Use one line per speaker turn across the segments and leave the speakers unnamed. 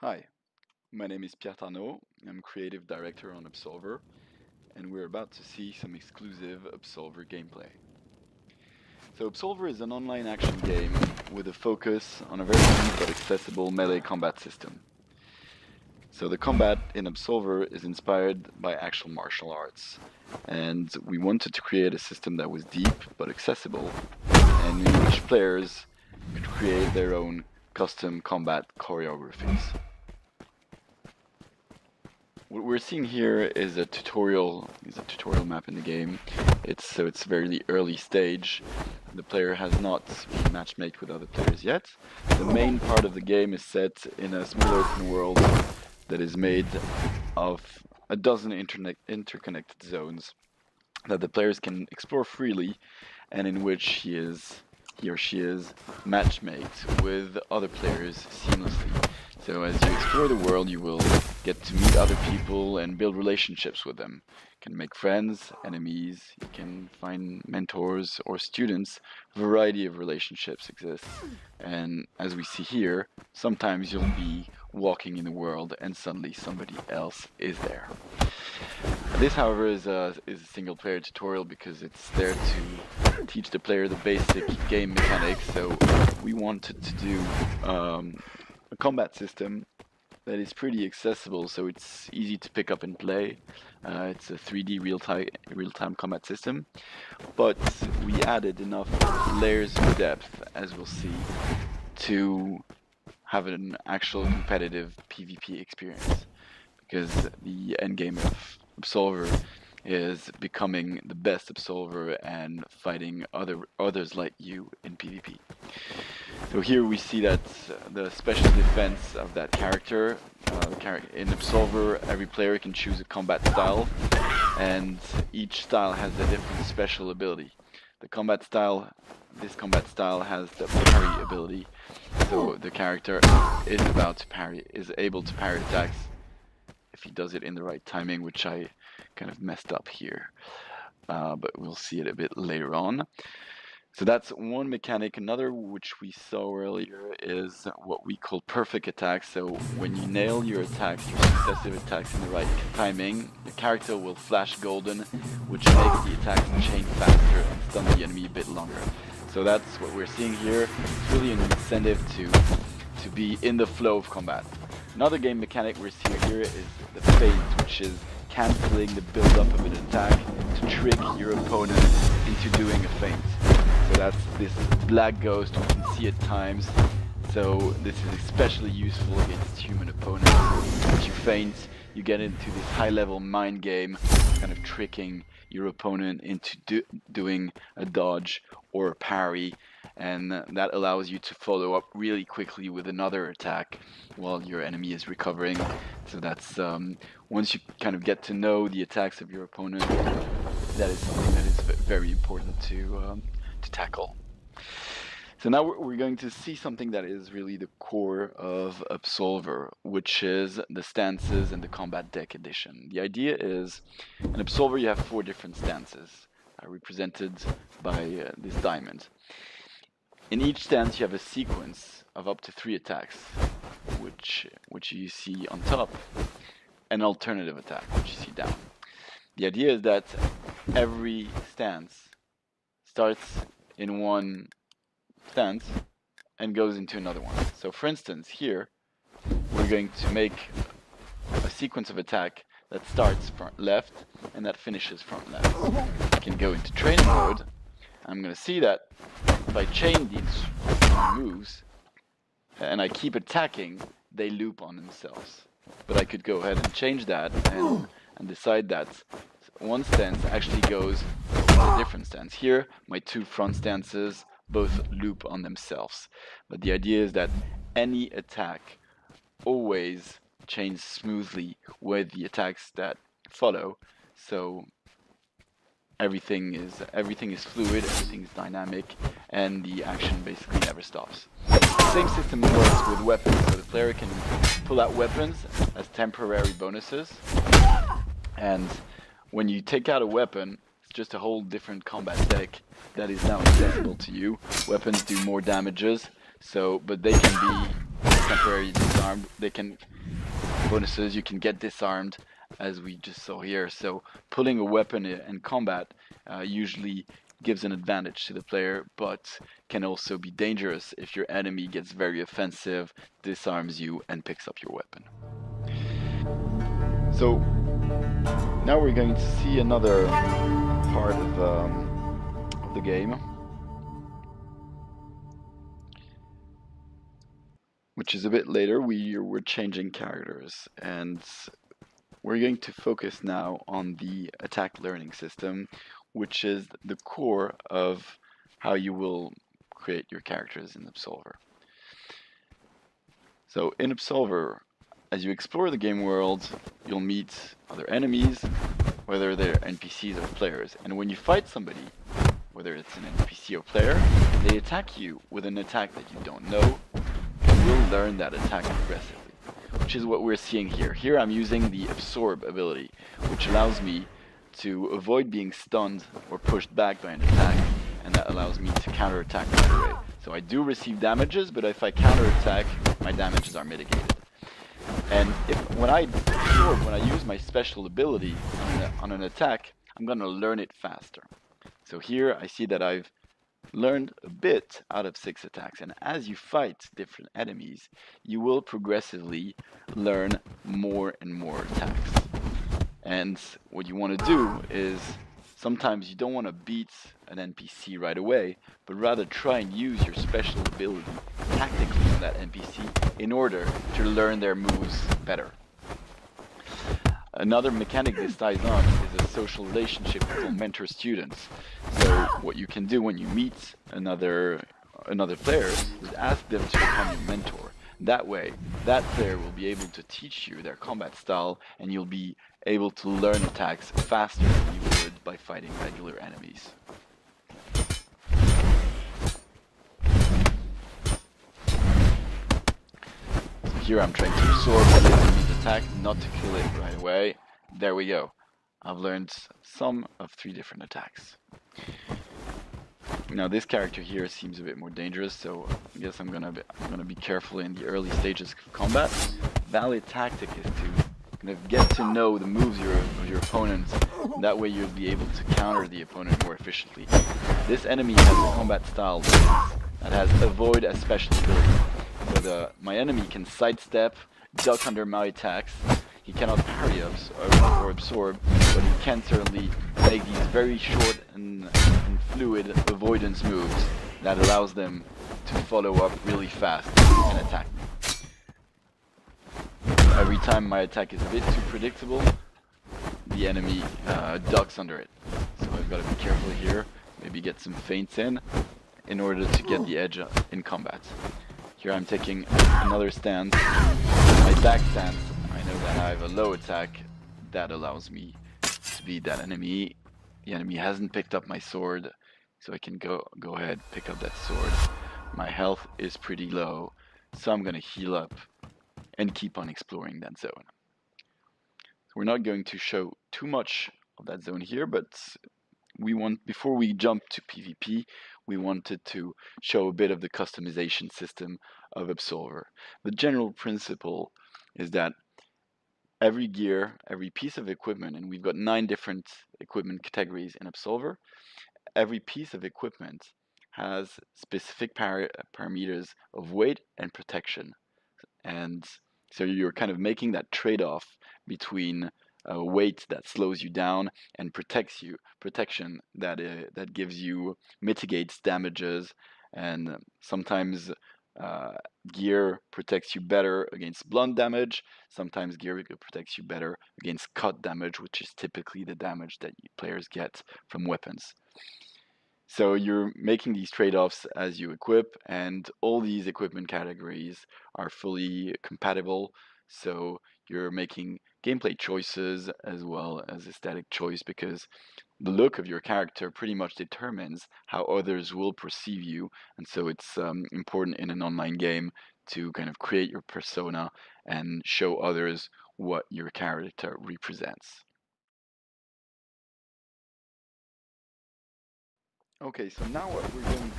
Hi, my name is Pierre Tarnaud. I'm creative director on Absolver, and we're about to see some exclusive Absolver gameplay. So Absolver is an online action game with a focus on a very easy but accessible melee combat system. So the combat in Absolver is inspired by actual martial arts, and we wanted to create a system that was deep but accessible, and in which players could create their own custom combat choreographies. What we're seeing here is a tutorial map in the game. It's very early stage. The player has not been matchmaked with other players yet. The main part of the game is set in a small open world that is made of a dozen interconnected zones that the players can explore freely, and in which he or she is matchmaked with other players seamlessly. So as you explore the world, you will get to meet other people and build relationships with them. You can make friends, enemies, you can find mentors or students. A variety of relationships exist. And as we see here, sometimes you'll be walking in the world and suddenly somebody else is there. This, however, is a single player tutorial because it's there to teach the player the basic game mechanics. So we wanted to do a combat system that is pretty accessible, so it's easy to pick up and play. It's a 3D real-time combat system, but we added enough layers of depth, as we'll see, to have an actual competitive PvP experience, because the endgame of Absolver is becoming the best Absolver and fighting others like you in PvP. So here we see that the special defense of that character. In Absolver, every player can choose a combat style, and each style has a different special ability. This combat style has the parry ability, so the character is able to parry attacks if he does it in the right timing, which I kind of messed up here, but we'll see it a bit later on. So that's one mechanic. Another, which we saw earlier, is what we call perfect attacks. So when you nail your attacks, your successive attacks in the right timing, the character will flash golden, which makes the attacks chain faster and stun the enemy a bit longer. So that's what we're seeing here. It's really an incentive to be in the flow of combat. Another game mechanic we're seeing here is the feint, which is cancelling the build-up of an attack to trick your opponent into doing a feint. So that's this black ghost we can see at times. So this is especially useful against human opponents. As you feint, you get into this high-level mind game, kind of tricking your opponent into doing a dodge or a parry, and that allows you to follow up really quickly with another attack while your enemy is recovering. So that's once you kind of get to know the attacks of your opponent, that is something that is very important to tackle. So now we're going to see something that is really the core of Absolver, which is the stances and the combat deck edition. The idea is, in Absolver you have 4 different stances, represented by this diamond. In each stance you have a sequence of up to 3 attacks, which you see on top, an alternative attack, which you see down. The idea is that every stance starts in one stance and goes into another one. So for instance, here we're going to make a sequence of attack that starts front left and that finishes front left. I can go into training mode. I'm going to see that if I chain these moves and I keep attacking, they loop on themselves. But I could go ahead and change that and decide that one stance actually goes to a different stance. Here, my 2 front stances both loop on themselves. But the idea is that any attack always chains smoothly with the attacks that follow. So everything is fluid, everything is dynamic, and the action basically never stops. The same system works with weapons, so the player can pull out weapons as temporary bonuses, and when you take out a weapon, it's just a whole different combat deck that is now accessible to you. Weapons do more damages, but they can be temporarily disarmed. They can bonuses. You can get disarmed, as we just saw here. So pulling a weapon in combat usually gives an advantage to the player, but can also be dangerous if your enemy gets very offensive, disarms you, and picks up your weapon. So now we're going to see another part of the game, which is a bit later. We're changing characters, and we're going to focus now on the attack learning system, which is the core of how you will create your characters in Absolver. So in Absolver, as you explore the game world, you'll meet other enemies, whether they're NPCs or players. And when you fight somebody, whether it's an NPC or player, they attack you with an attack that you don't know, and you'll learn that attack progressively, which is what we're seeing here. Here I'm using the Absorb ability, which allows me to avoid being stunned or pushed back by an attack, and that allows me to counterattack right away. So I do receive damages, but if I counterattack, my damages are mitigated. And when I use my special ability on an attack, I'm going to learn it faster. So here I see that I've learned a bit out of 6 attacks, and as you fight different enemies, you will progressively learn more and more attacks. And what you want to do is, sometimes you don't want to beat an NPC right away, but rather try and use your special ability tactically on that NPC in order to learn their moves better. Another mechanic this ties on is a social relationship called mentor-students. So what you can do when you meet another player is ask them to become your mentor. That way, that player will be able to teach you their combat style, and you'll be able to learn attacks faster than you would by fighting regular enemies. So here I'm trying to absorb the enemy's attack, not to kill it right away. There we go. I've learned some of 3 different attacks. Now this character here seems a bit more dangerous, so I guess I'm gonna be careful in the early stages of combat. Valid tactic is to kind of get to know the moves of your opponent. That way you'll be able to counter the opponent more efficiently. This enemy has a combat style that has avoid as special ability. So my enemy can sidestep, duck under my attacks. He cannot parry or absorb, but he can certainly make these very short and fluid avoidance moves that allows them to follow up really fast and attack me. Every time my attack is a bit too predictable, the enemy ducks under it. So I've got to be careful here, maybe get some feints in order to get the edge in combat. Here I'm taking another stance. My back stance, I know that I have a low attack that allows me to beat that enemy. The enemy hasn't picked up my sword, so I can go ahead, pick up that sword. My health is pretty low, so I'm gonna heal up and keep on exploring that zone. So we're not going to show too much of that zone here, but before we jump to PvP, we wanted to show a bit of the customization system of Absolver. The general principle is that every gear, every piece of equipment, and we've got 9 different equipment categories in Absolver, every piece of equipment has specific parameters of weight and protection. And so you're kind of making that trade-off between weight that slows you down and protection that mitigates damages, and sometimes gear protects you better against blunt damage. Sometimes gear protects you better against cut damage, which is typically the damage that players get from weapons. So you're making these trade-offs as you equip, and all these equipment categories are fully compatible. So you're making gameplay choices as well as aesthetic choice, because the look of your character pretty much determines how others will perceive you. And so it's important in an online game to kind of create your persona and show others what your character represents. Okay, so now what we're going to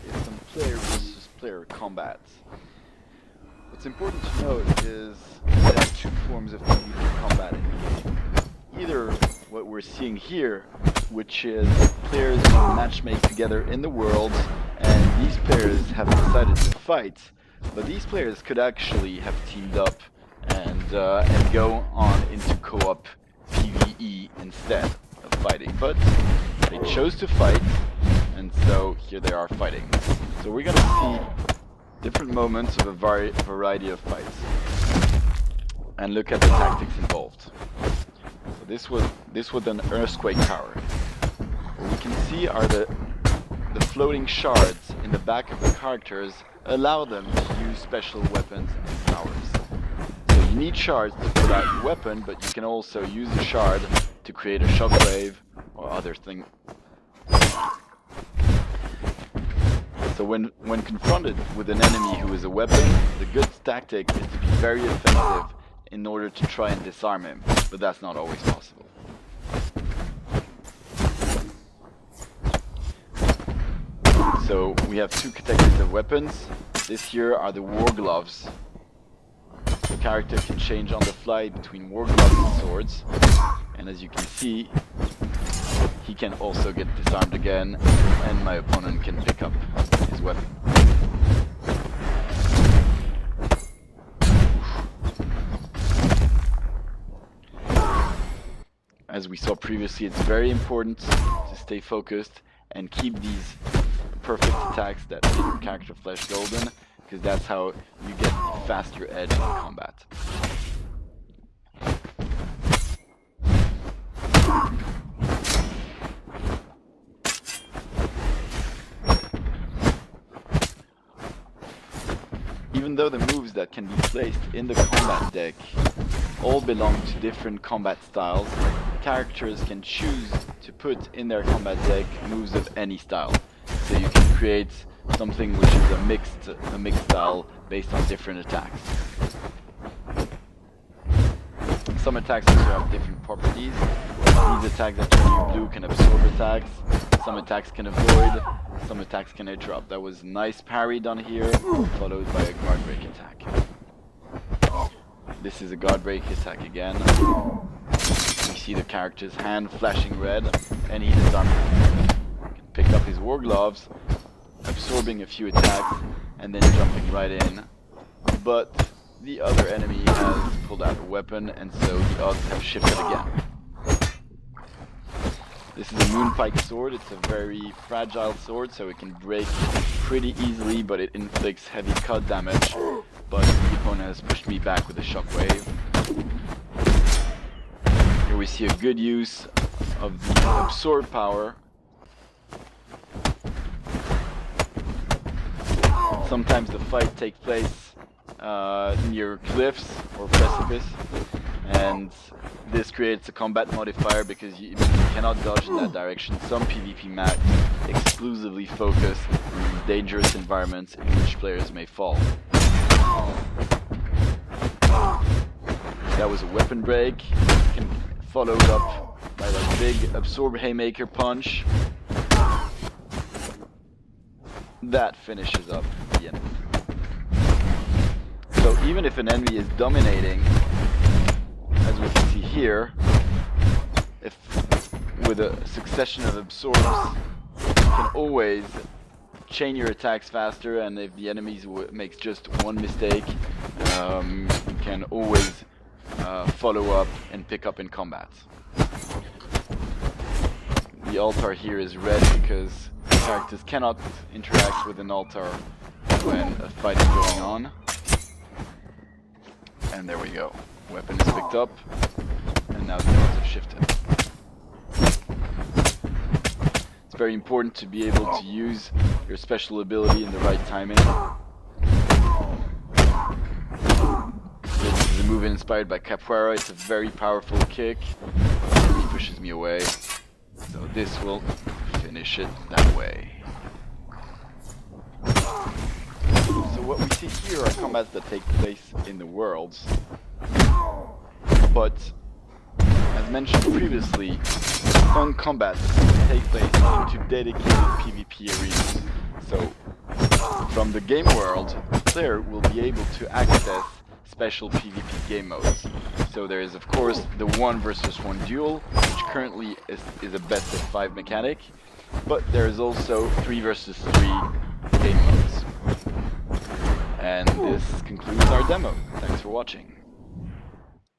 see is some player versus player combat. What's important to note is there are two forms of PvP combat in the game. Either what we're seeing here, which is players matchmake together in the world, and these players have decided to fight, but these players could actually have teamed up and go on into co-op PvE instead of fighting. But they chose to fight, and so here they are fighting. So we're gonna see different moments of a variety of fights, and look at the tactics involved. So this was an earthquake tower. What we can see are the floating shards in the back of the characters allow them to use special weapons and powers. So you need shards to put out a weapon, but you can also use a shard to create a shockwave or other thing. So when confronted with an enemy who is a weapon, the good tactic is to be very effective in order to try and disarm him, but that's not always possible. So we have two categories of weapons. This here are the war gloves. The character can change on the fly between war gloves and swords, and as you can see, he can also get disarmed again, and my opponent can pick up his weapon. As we saw previously, it's very important to stay focused and keep these perfect attacks that make your character flesh golden, because that's how you get a faster edge in combat. Even though the moves that can be placed in the combat deck all belong to different combat styles, characters can choose to put in their combat deck moves of any style. So you can create something which is a mixed style based on different attacks. Some attacks also have different properties. These attacks that turn you blue can absorb attacks. Some attacks can avoid. Some attacks can interrupt. That was nice parry done here, followed by a guard break attack. This is a guard break attack again. We see the character's hand flashing red, and he disarms him. He can pick up his war gloves, absorbing a few attacks, and then jumping right in. But the other enemy has pulled out a weapon, and so the odds have shifted again. This is a Moonpike sword. It's a very fragile sword, so it can break pretty easily, but it inflicts heavy cut damage. But the opponent has pushed me back with a shockwave. Here we see a good use of the absorb power. Sometimes the fight takes place near cliffs or precipice, and this creates a combat modifier because you cannot dodge in that direction. Some PvP maps exclusively focus on these dangerous environments in which players may fall. That was a weapon break, followed up by that big absorb haymaker punch. That finishes up the enemy. So even if an enemy is dominating, as we can see here, if with a succession of absorbs, you can always chain your attacks faster, and if the enemy makes just one mistake, you can always follow up and pick up in combat. The altar here is red because characters cannot interact with an altar when a fight is going on. And there we go. Weapon is picked up, and now the odds have shifted. It's very important to be able to use your special ability in the right timing. This is a move inspired by Capoeira. It's a very powerful kick. He pushes me away, so this will finish it that way. So what we see here are combats that take place in the worlds. But, as mentioned previously, some combats take place into dedicated PvP arenas. So, From the game world, the player will be able to access special PvP game modes. So there is of course the 1 versus 1 duel, which currently is a best of 5 mechanic, but there is also 3 versus 3 game modes. And this concludes our demo. Thanks for watching.